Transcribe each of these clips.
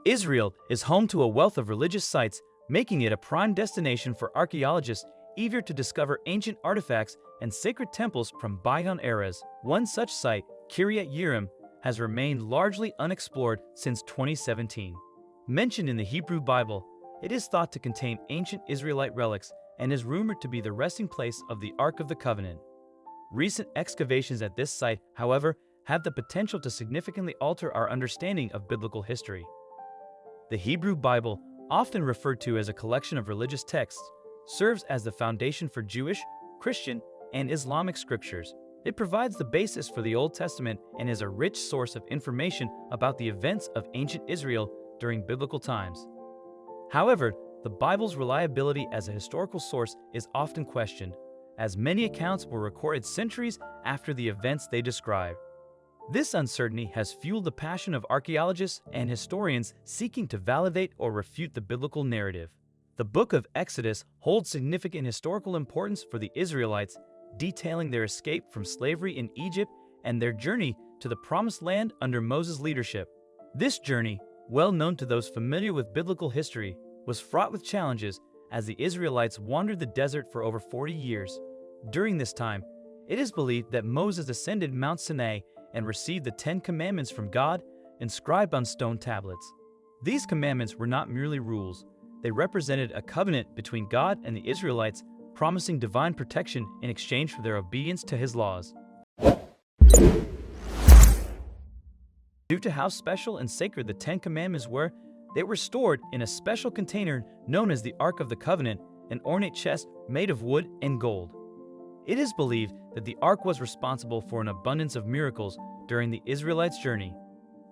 Israel is home to a wealth of religious sites, making it a prime destination for archaeologists eager to discover ancient artifacts and sacred temples from bygone eras. One such site, Kiriath-jearim, has remained largely unexplored since 2017. Mentioned in the Hebrew Bible, it is thought to contain ancient Israelite relics and is rumored to be the resting place of the Ark of the Covenant. Recent excavations at this site, however, have the potential to significantly alter our understanding of biblical history. The Hebrew Bible, often referred to as a collection of religious texts, serves as the foundation for Jewish, Christian, and Islamic scriptures. It provides the basis for the Old Testament and is a rich source of information about the events of ancient Israel during biblical times. However, the Bible's reliability as a historical source is often questioned, as many accounts were recorded centuries after the events they describe. This uncertainty has fueled the passion of archaeologists and historians seeking to validate or refute the biblical narrative. The book of Exodus holds significant historical importance for the Israelites, detailing their escape from slavery in Egypt and their journey to the Promised Land under Moses' leadership. This journey, well known to those familiar with biblical history, was fraught with challenges as the Israelites wandered the desert for over 40 years. During this time, it is believed that Moses ascended Mount Sinai and received the 10 Commandments from God, inscribed on stone tablets. These commandments were not merely rules. They represented a covenant between God and the Israelites, promising divine protection in exchange for their obedience to His laws. Due to how special and sacred the 10 Commandments were, they were stored in a special container known as the Ark of the Covenant, an ornate chest made of wood and gold. It is believed that the Ark was responsible for an abundance of miracles during the Israelites' journey.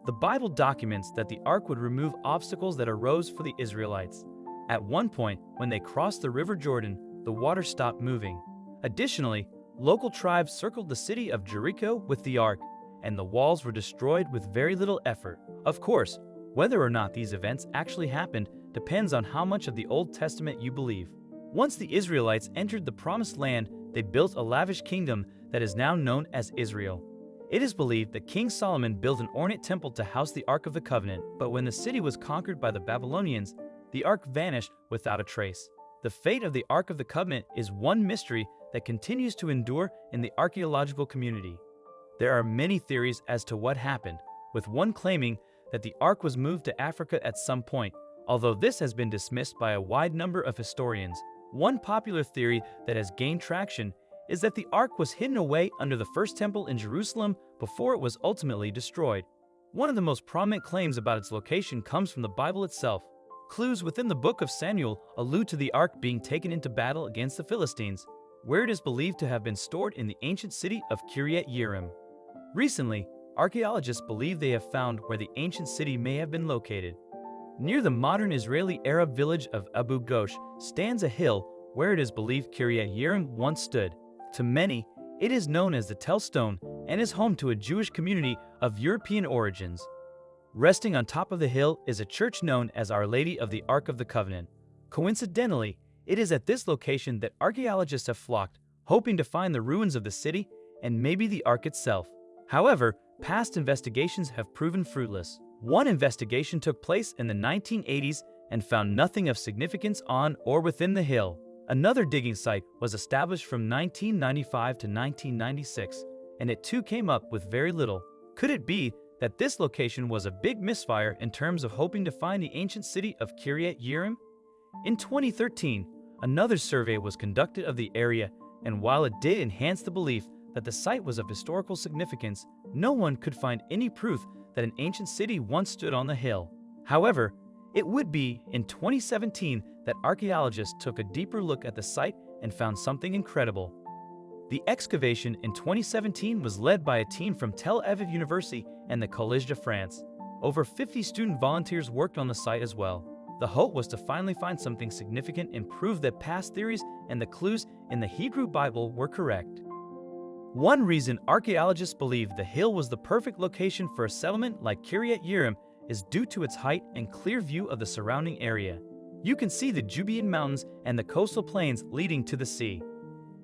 The Bible documents that the Ark would remove obstacles that arose for the Israelites. At one point, when they crossed the River Jordan, the water stopped moving. Additionally, local tribes circled the city of Jericho with the Ark, and the walls were destroyed with very little effort. Of course, whether or not these events actually happened depends on how much of the Old Testament you believe. Once the Israelites entered the Promised Land, they built a lavish kingdom that is now known as Israel. It is believed that King Solomon built an ornate temple to house the Ark of the Covenant, but when the city was conquered by the Babylonians, the Ark vanished without a trace. The fate of the Ark of the Covenant is one mystery that continues to endure in the archaeological community. There are many theories as to what happened, with one claiming that the Ark was moved to Africa at some point, although this has been dismissed by a wide number of historians. One popular theory that has gained traction is that the Ark was hidden away under the first temple in Jerusalem before it was ultimately destroyed. One of the most prominent claims about its location comes from the Bible itself. Clues within the book of Samuel allude to the Ark being taken into battle against the Philistines, where it is believed to have been stored in the ancient city of Kiriath-jearim. Recently, archaeologists believe they have found where the ancient city may have been located. Near the modern Israeli Arab village of Abu Ghosh stands a hill where it is believed Kiriath-jearim once stood. To many, it is known as the Tell Stone and is home to a Jewish community of European origins. Resting on top of the hill is a church known as Our Lady of the Ark of the Covenant. Coincidentally, it is at this location that archaeologists have flocked, hoping to find the ruins of the city and maybe the Ark itself. However, past investigations have proven fruitless. One investigation took place in the 1980s and found nothing of significance on or within the hill. Another digging site was established from 1995 to 1996, and it too came up with very little. Could it be that this location was a big misfire in terms of hoping to find the ancient city of Kiriath-jearim? In 2013, another survey was conducted of the area, and while it did enhance the belief that the site was of historical significance, no one could find any proof that an ancient city once stood on the hill. However, it would be in 2017 that archaeologists took a deeper look at the site and found something incredible. The excavation in 2017 was led by a team from Tel Aviv University and the Collège de France. Over 50 student volunteers worked on the site as well. The hope was to finally find something significant and prove that past theories and the clues in the Hebrew Bible were correct. One reason archaeologists believe the hill was the perfect location for a settlement like Kiriath-jearim is due to its height and clear view of the surrounding area. You can see the Judean mountains and the coastal plains leading to the sea.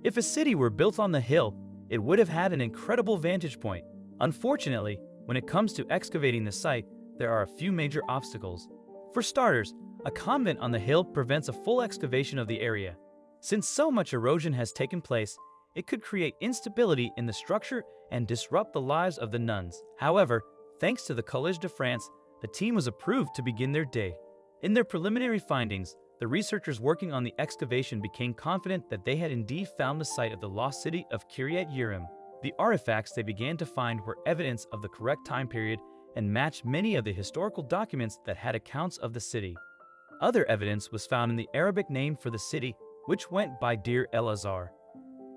If a city were built on the hill, it would have had an incredible vantage point. Unfortunately, when it comes to excavating the site, there are a few major obstacles. For starters, a convent on the hill prevents a full excavation of the area. Since so much erosion has taken place, it could create instability in the structure and disrupt the lives of the nuns. However, thanks to the Collège de France, the team was approved to begin their day. In their preliminary findings, the researchers working on the excavation became confident that they had indeed found the site of the lost city of Kiriath-jearim. The artifacts they began to find were evidence of the correct time period and matched many of the historical documents that had accounts of the city. Other evidence was found in the Arabic name for the city, which went by Deir el-Azhar.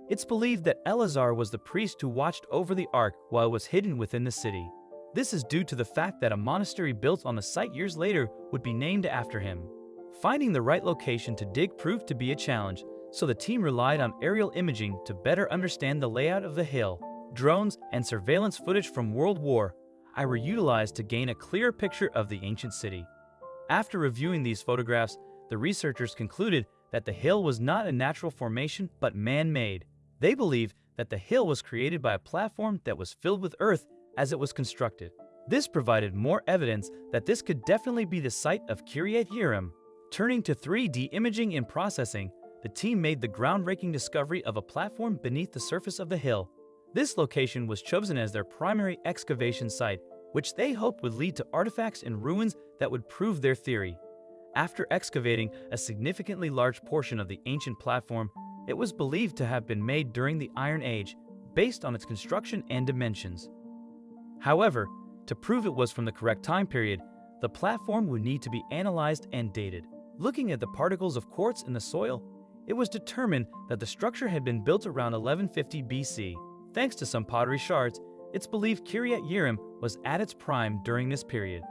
It's believed that El-Azhar was the priest who watched over the ark while it was hidden within the city. This is due to the fact that a monastery built on the site years later would be named after him. Finding the right location to dig proved to be a challenge, so the team relied on aerial imaging to better understand the layout of the hill. Drones and surveillance footage from World War I were utilized to gain a clearer picture of the ancient city. After reviewing these photographs, the researchers concluded that the hill was not a natural formation but man-made. They believe that the hill was created by a platform that was filled with earth as it was constructed. This provided more evidence that this could definitely be the site of Kiriath-jearim. Turning to 3D imaging and processing, the team made the groundbreaking discovery of a platform beneath the surface of the hill. This location was chosen as their primary excavation site, which they hoped would lead to artifacts and ruins that would prove their theory. After excavating a significantly large portion of the ancient platform, it was believed to have been made during the Iron Age, based on its construction and dimensions. However, to prove it was from the correct time period, the platform would need to be analyzed and dated. Looking at the particles of quartz in the soil, it was determined that the structure had been built around 1150 BC. Thanks to some pottery shards, it's believed Kiriath-jearim was at its prime during this period.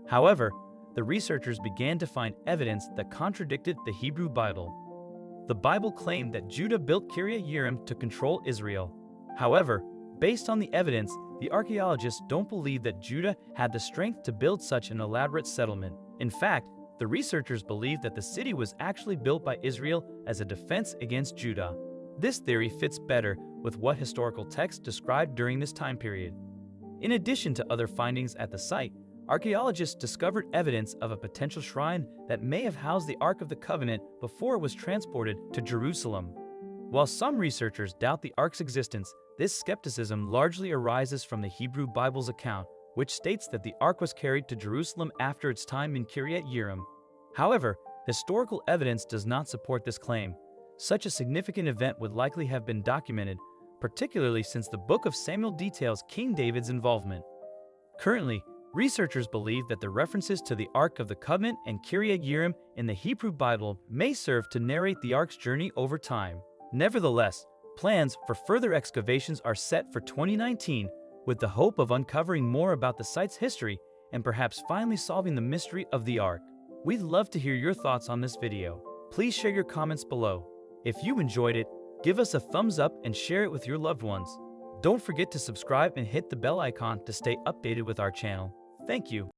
However, the researchers began to find evidence that contradicted the Hebrew Bible. The Bible claimed that Judah built Kiriath-jearim to control Israel. However, based on the evidence, the archaeologists don't believe that Judah had the strength to build such an elaborate settlement. In fact, the researchers believe that the city was actually built by Israel as a defense against Judah. This theory fits better with what historical texts described during this time period. In addition to other findings at the site, archaeologists discovered evidence of a potential shrine that may have housed the Ark of the Covenant before it was transported to Jerusalem. While some researchers doubt the Ark's existence, this skepticism largely arises from the Hebrew Bible's account, which states that the Ark was carried to Jerusalem after its time in Kiriath-jearim. However, historical evidence does not support this claim. Such a significant event would likely have been documented, particularly since the Book of Samuel details King David's involvement. Currently, researchers believe that the references to the Ark of the Covenant and Kiriath-jearim in the Hebrew Bible may serve to narrate the Ark's journey over time. Nevertheless, plans for further excavations are set for 2019, with the hope of uncovering more about the site's history and perhaps finally solving the mystery of the Ark. We'd love to hear your thoughts on this video. Please share your comments below. If you enjoyed it, give us a thumbs up and share it with your loved ones. Don't forget to subscribe and hit the bell icon to stay updated with our channel. Thank you.